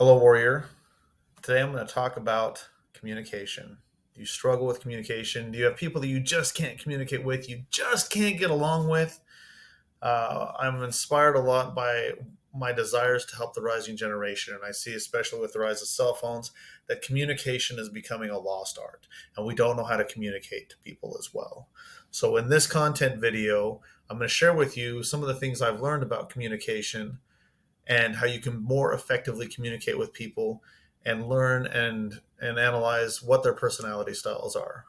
Hello, Warrior. Today I'm going to talk about communication. Do you struggle with communication? Do you have people that you just can't communicate with? You just can't get along with? I'm inspired a lot by my desires to help the rising generation. And I see, especially with the rise of cell phones, that communication is becoming a lost art. And we don't know how to communicate to people as well. So, in this content video, I'm going to share with you some of the things I've learned about communication and how you can more effectively communicate with people and learn and analyze what their personality styles are.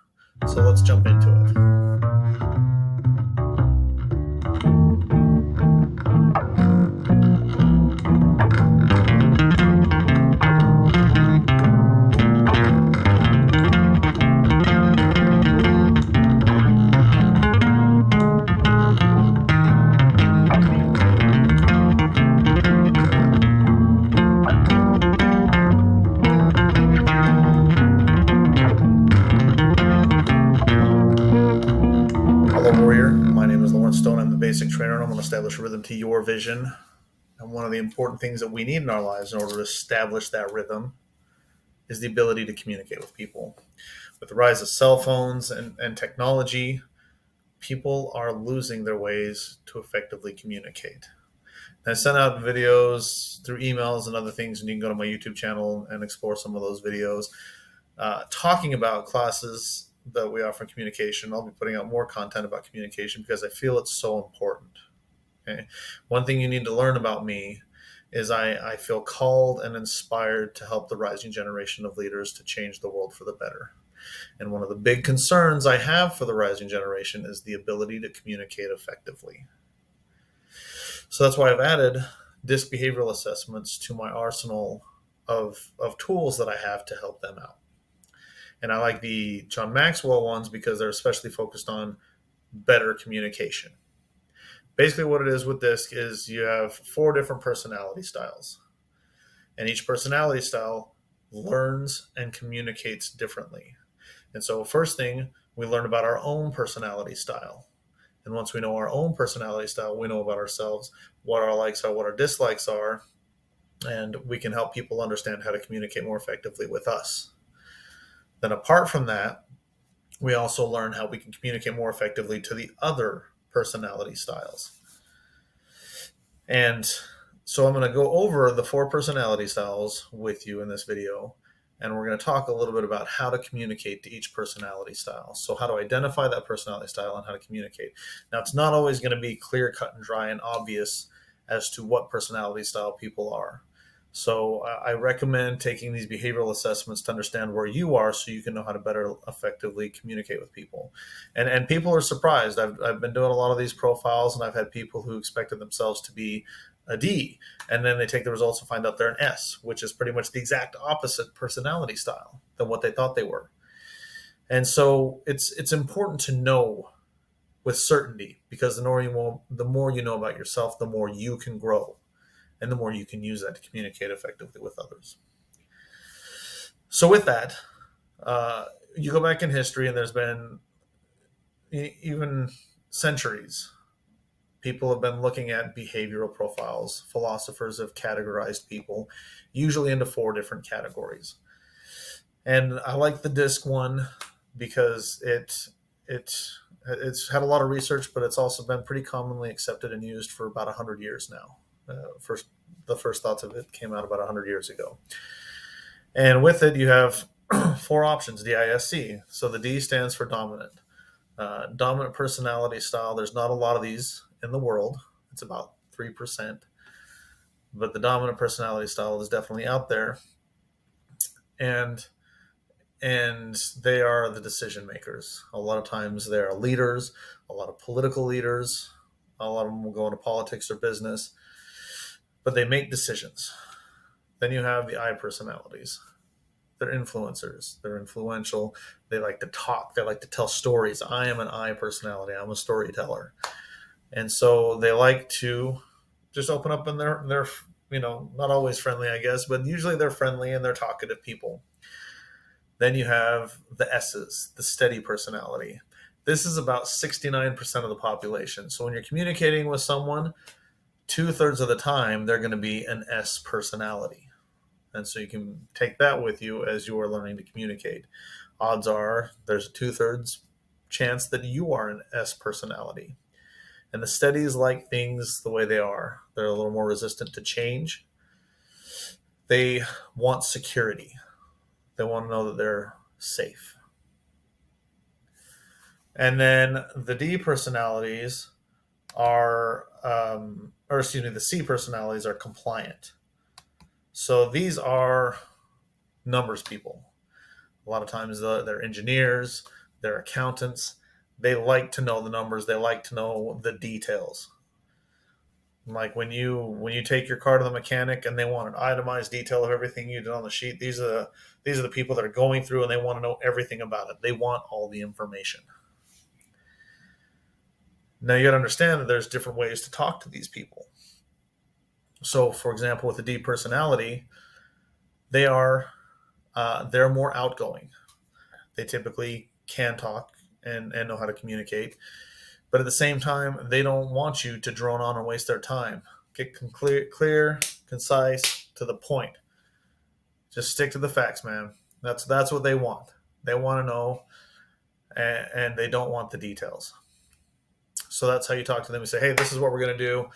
So let's jump into it. Hello, Warrior. My name is Lawrence Stone. I'm the basic trainer, and I'm going to establish rhythm to your vision. And one of the important things that we need in our lives in order to establish that rhythm is the ability to communicate with people. With the rise of cell phones and technology, people are losing their ways to effectively communicate. And I send out videos through emails and other things, and you can go to my YouTube channel and explore some of those videos talking about classes that we offer in communication. I'll be putting out more content about communication because I feel it's so important. Okay? One thing you need to learn about me is I feel called and inspired to help the rising generation of leaders to change the world for the better. And one of the big concerns I have for the rising generation is the ability to communicate effectively. So that's why I've added DISC behavioral assessments to my arsenal of tools that I have to help them out. And I like the John Maxwell ones because they're especially focused on better communication. Basically, what it is with DISC is you have 4 different personality styles, and each personality style learns and communicates differently. And so, first thing, we learn about our own personality style. And once we know our own personality style, we know about ourselves, what our likes are, what our dislikes are, and we can help people understand how to communicate more effectively with us. Then, apart from that, we also learn how we can communicate more effectively to the other personality styles. And so I'm going to go over the 4 personality styles with you in this video. And we're going to talk a little bit about how to communicate to each personality style. So how to identify that personality style and how to communicate. Now, it's not always going to be clear, cut, and dry and obvious as to what personality style people are. So I recommend taking these behavioral assessments to understand where you are so you can know how to better effectively communicate with people. And people are surprised. I've been doing a lot of these profiles, and I've had people who expected themselves to be a D, and then they take the results and find out they're an S, which is pretty much the exact opposite personality style than what they thought they were. And so it's important to know with certainty, because the more you know about yourself, the more you can grow and the more you can use that to communicate effectively with others. So with that, you go back in history, and there's been even centuries, people have been looking at behavioral profiles. Philosophers have categorized people, usually into 4 different categories. And I like the DISC one because it's had a lot of research, but it's also been pretty commonly accepted and used for about 100 years now. The first thoughts of it came out about 100 years ago. And with it, you have 4 options, DISC. So the D stands for dominant. Dominant personality style, there's not a lot of these in the world. It's about 3%. But the dominant personality style is definitely out there. And they are the decision makers. A lot of times they are leaders, a lot of political leaders. A lot of them will go into politics or business, but they make decisions. Then you have the I personalities. They're influencers. They're influential. They like to talk. They like to tell stories. I am an I personality. I'm a storyteller. And so they like to just open up, and they're not always friendly, I guess, but usually they're friendly and they're talkative people. Then you have the S's, the steady personality. This is about 69% of the population. So when you're communicating with someone, 2/3 of the time, they're going to be an S personality. And so you can take that with you as you are learning to communicate. Odds are there's a 2/3 chance that you are an S personality. And the steadies like things the way they are. They're a little more resistant to change. They want security. They want to know that they're safe. And then the D personalities are, the C personalities are compliant. So these are numbers people. A lot of times they're engineers, they're accountants. They like to know the numbers. They like to know the details. Like when you take your car to the mechanic and they want an itemized detail of everything you did on the sheet, these are the people that are going through and they want to know everything about it. They want all the information. Now you got to understand that there's different ways to talk to these people. So, for example, with the D personality, they're more outgoing. They typically can talk and know how to communicate, but at the same time, they don't want you to drone on and waste their time. Get clear, concise, to the point. Just stick to the facts, man. That's what they want. They want to know, and they don't want the details. So that's how you talk to them. You say, hey, this is what we're going to do.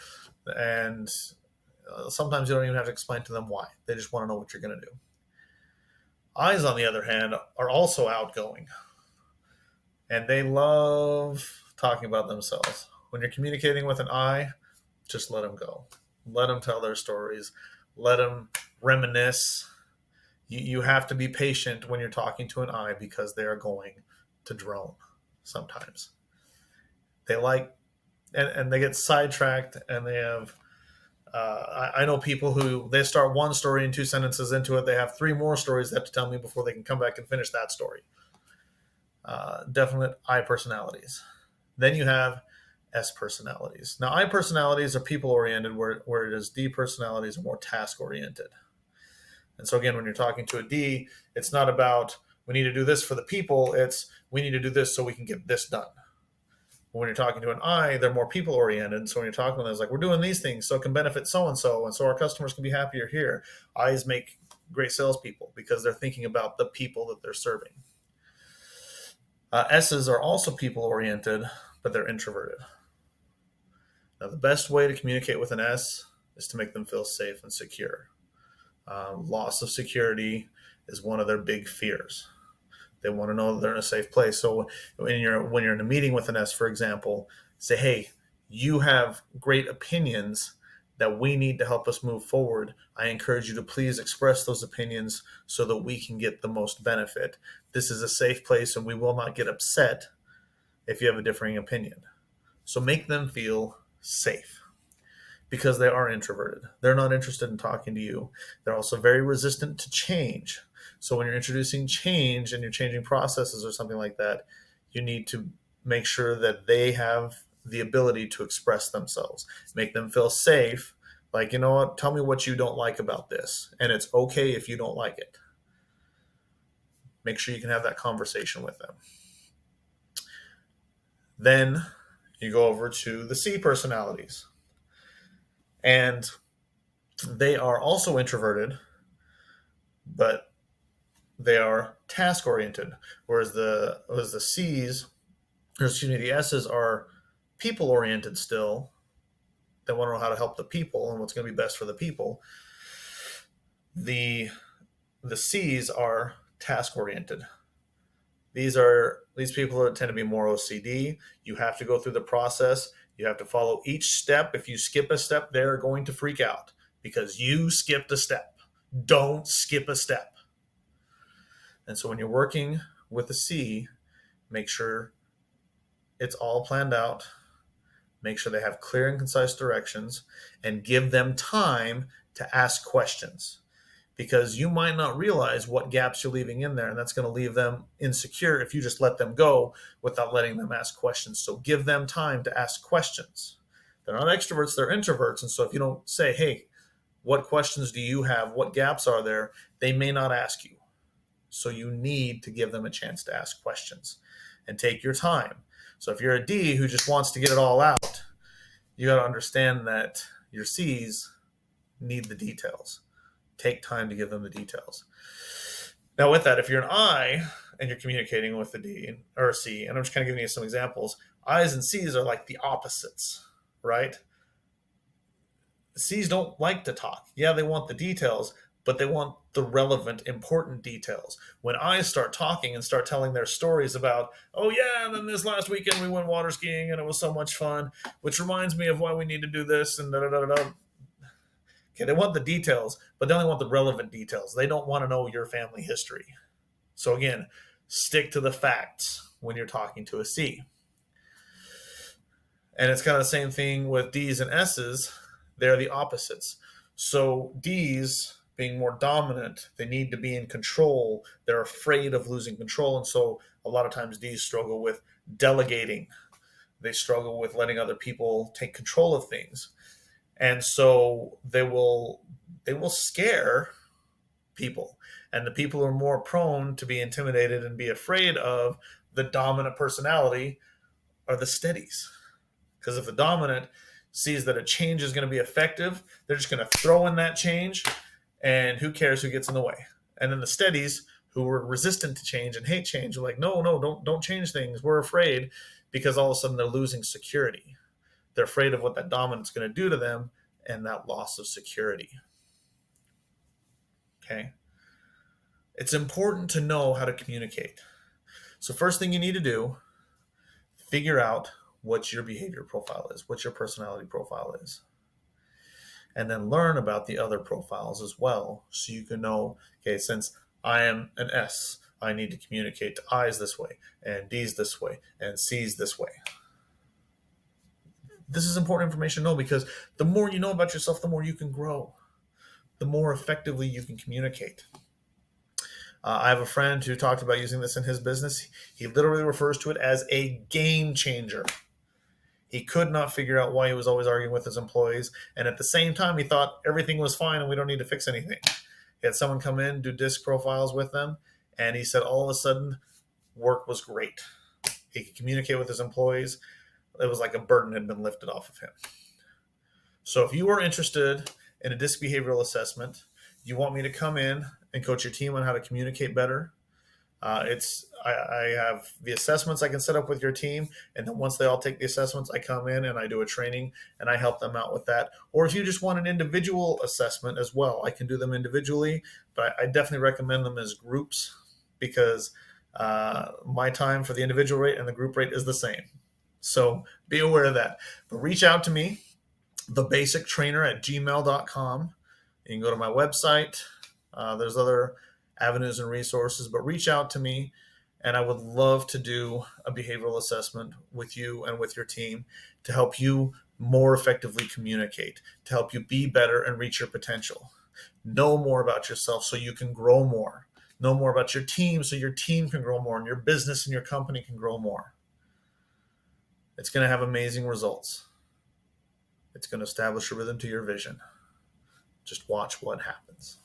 And sometimes you don't even have to explain to them why. They just want to know what you're going to do. I's, on the other hand, are also outgoing. And they love talking about themselves. When you're communicating with an I, just let them go. Let them tell their stories. Let them reminisce. You have to be patient when you're talking to an I because they are going to drone sometimes. They like, and they get sidetracked, and they have, I know people who, they start one story and 2 sentences into it. They have 3 more stories they have to tell me before they can come back and finish that story. Definite I personalities. Then you have S personalities. Now, I personalities are people-oriented, where it is D personalities are more task-oriented. And so again, when you're talking to a D, it's not about we need to do this for the people. It's we need to do this so we can get this done. When you're talking to an I, they're more people-oriented. So when you're talking to them, it's like, we're doing these things so it can benefit so-and-so, and so our customers can be happier here. I's make great salespeople because they're thinking about the people that they're serving. S's are also people-oriented, but they're introverted. Now, the best way to communicate with an S is to make them feel safe and secure. Loss of security is one of their big fears. They want to know that they're in a safe place. So when you're in a meeting with an S, for example, say, hey, you have great opinions that we need to help us move forward. I encourage you to please express those opinions so that we can get the most benefit. This is a safe place and we will not get upset if you have a differing opinion. So make them feel safe because they are introverted. They're not interested in talking to you. They're also very resistant to change. So when you're introducing change and you're changing processes or something like that, you need to make sure that they have the ability to express themselves. Make them feel safe. Like, you know what? Tell me what you don't like about this. And it's okay if you don't like it. Make sure you can have that conversation with them. Then you go over to the C personalities. And they are also introverted, but they are task-oriented, whereas the S's are people-oriented still. They want to know how to help the people and what's going to be best for the people. The C's are task-oriented. These people tend to be more OCD. You have to go through the process. You have to follow each step. If you skip a step, they're going to freak out because you skipped a step. Don't skip a step. And so when you're working with a C, make sure it's all planned out. Make sure they have clear and concise directions and give them time to ask questions because you might not realize what gaps you're leaving in there. And that's going to leave them insecure if you just let them go without letting them ask questions. So give them time to ask questions. They're not extroverts, they're introverts. And so if you don't say, hey, what questions do you have? What gaps are there? They may not ask you. So you need to give them a chance to ask questions and take your time. So if you're a D who just wants to get it all out, you got to understand that your C's need the details. Take time to give them the details. Now, with that, if you're an I and you're communicating with the D or C, and I'm just kind of giving you some examples, I's and C's are like the opposites, right? C's don't like to talk. Yeah, they want the details, but they want the relevant, important details. When I's start talking and start telling their stories about, oh yeah, and then this last weekend we went water skiing and it was so much fun, which reminds me of why we need to do this and da da da da. Okay, they want the details, but they only want the relevant details. They don't want to know your family history. So again, stick to the facts when you're talking to a C. And it's kind of the same thing with D's and S's. They're the opposites. So D's, being more dominant, they need to be in control. They're afraid of losing control. And so a lot of times D's struggle with delegating. They struggle with letting other people take control of things. And so they will scare people. And the people who are more prone to be intimidated and be afraid of the dominant personality are the steadies. Because if the dominant sees that a change is going to be effective, they're just going to throw in that change, and who cares who gets in the way. And then the steadies, who are resistant to change and hate change, are like, no, don't change things. We're afraid, because all of a sudden they're losing security. They're afraid of what that dominant's going to do to them and that loss of security. Okay? It's important to know how to communicate. So first thing you need to do, figure out what your behavior profile is, what your personality profile is. And then learn about the other profiles as well, so you can know, okay, since I am an S, I need to communicate to I's this way, and D's this way, and C's this way. This is important information to know, because the more you know about yourself, the more you can grow, the more effectively you can communicate. I have a friend who talked about using this in his business. He literally refers to it as a game changer. He could not figure out why he was always arguing with his employees. And at the same time, he thought everything was fine and we don't need to fix anything. He had someone come in, do disc profiles with them. And he said all of a sudden, work was great. He could communicate with his employees. It was like a burden had been lifted off of him. So if you are interested in a disc behavioral assessment, you want me to come in and coach your team on how to communicate better, I have the assessments I can set up with your team, and then once they all take the assessments, I come in and I do a training and I help them out with that. Or if you just want an individual assessment as well, I can do them individually, but I definitely recommend them as groups, because my time for the individual rate and the group rate is the same. So be aware of that. But reach out to me, thebasictrainer@gmail.com. You can go to my website. There's other avenues and resources, but reach out to me, and I would love to do a behavioral assessment with you and with your team to help you more effectively communicate, to help you be better and reach your potential. Know more about yourself so you can grow more. Know more about your team so your team can grow more and your business and your company can grow more. It's going to have amazing results. It's going to establish a rhythm to your vision. Just watch what happens.